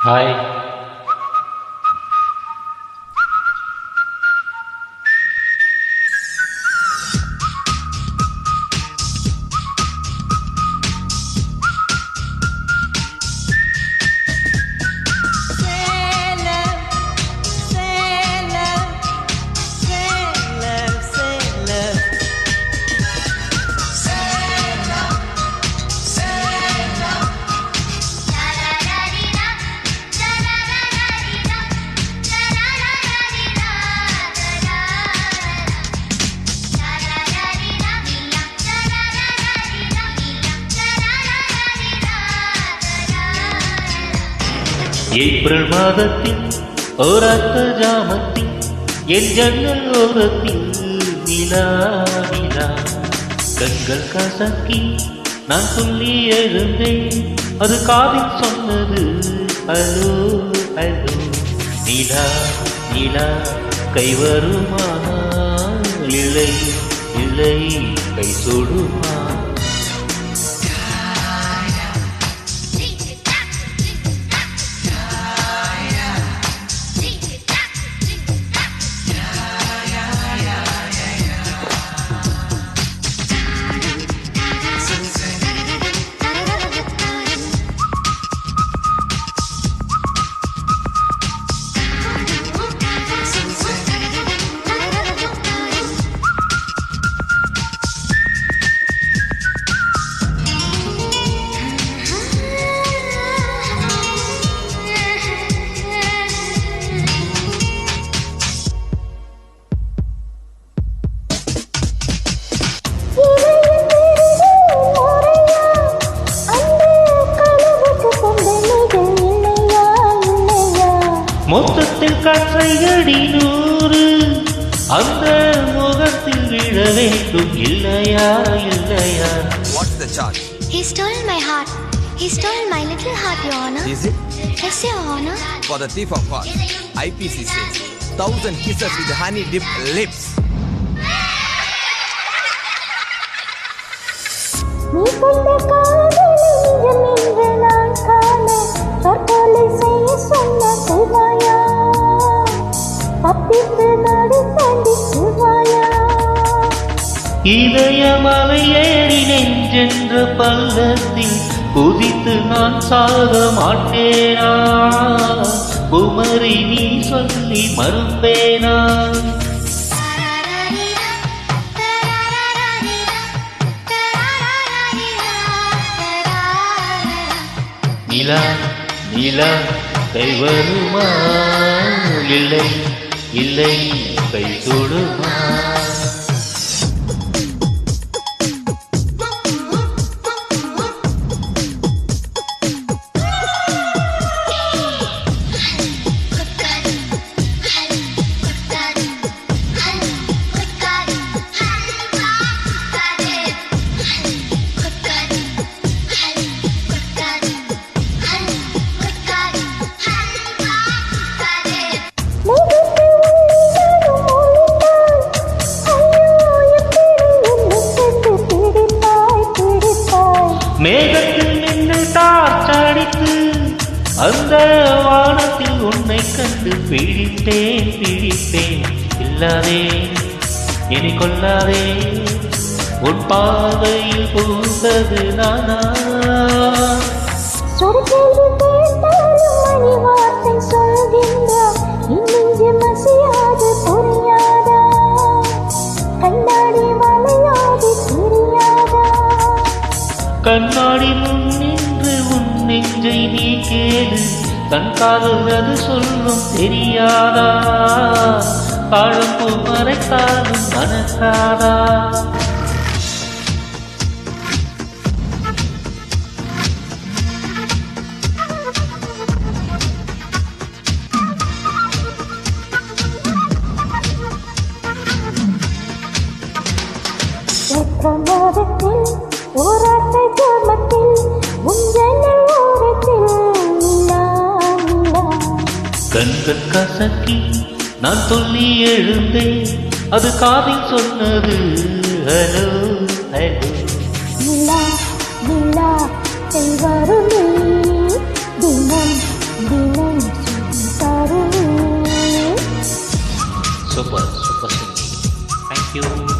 Hi. April மாதத்தில் ஓராத்த ஜாமத்தில் என் ஜன்னல் ஓரத்தில் நிலா நிலா கண்கள் கசக்கி நான் சொல்லி எழுந்தேன். அது காதில் சொன்னது ஹலோ ஹலோ. நிலா நிலா கை வருமா இல்லை இல்லை கை சுடுமா? மொத்தத்தில் கற்றையடி 100 அந்த முகத்தில் விழ வேண்டும் இல்லையா இல்லையா? What's the charge? He stole my heart. He stole my little heart, Your Honor. Is it? Yes, Your Honor. For the thief of hearts, IPC says 1,000 kisses with honey dipped lips. நீ கொண்ட காதலை நிஜமென்று நான் காண தற்கொலை செய்ய சொன்ன சிவாயா, தப்பித்து நடு தண்டி சிவாயா. இதயமலை ஏறி நெஞ்சென்ற பள்ளத்தில் குதித்து நான் சாக மாட்டேனா? குமரி நீ சொல்லி மறுப்பேனா? நிலா நிலா கை வருமா இல்லை இல்லை கை சுடுமா? மேகத்தில் நின்று டார்ச்சடித்து அந்த வானத்தில் உன்னை கண்டு பிடித்தேன் பிடித்தேன். இல்லாதே இனி கொள்ளாதே உன் பாதையில் பூந்தது நானா? சொற்கேள்வி கேட்டாலும் மணி வார்த்தை சொல்கின்றார், இன்னெஞ்சு மசியாது புரியாதா? கண்ணாடி வளையாது தெரியாதா? கண்ணாடி முன் நின்று உன் நெஞ்சை நீ கேளு, தன் காதல் அது சொல்லும் தெரியாதா? காழம்பூ மறைத்தாலும் மனக்காதா? மாதத்தில் ஓராட்டை ஜாமத்தில் உஞ்சனல் ஓரத்தில் நிலா நிலா. கண்கள் கசக்கி நான் சொல்லி எழுந்தேன். அது காதில் சொன்னது ஹலோ ஹலோ. நிலா நிலா செல்வருமே தினம் தினம் சூப்பர் சூப்பர் சிங்கிங். தேங்க்யூ.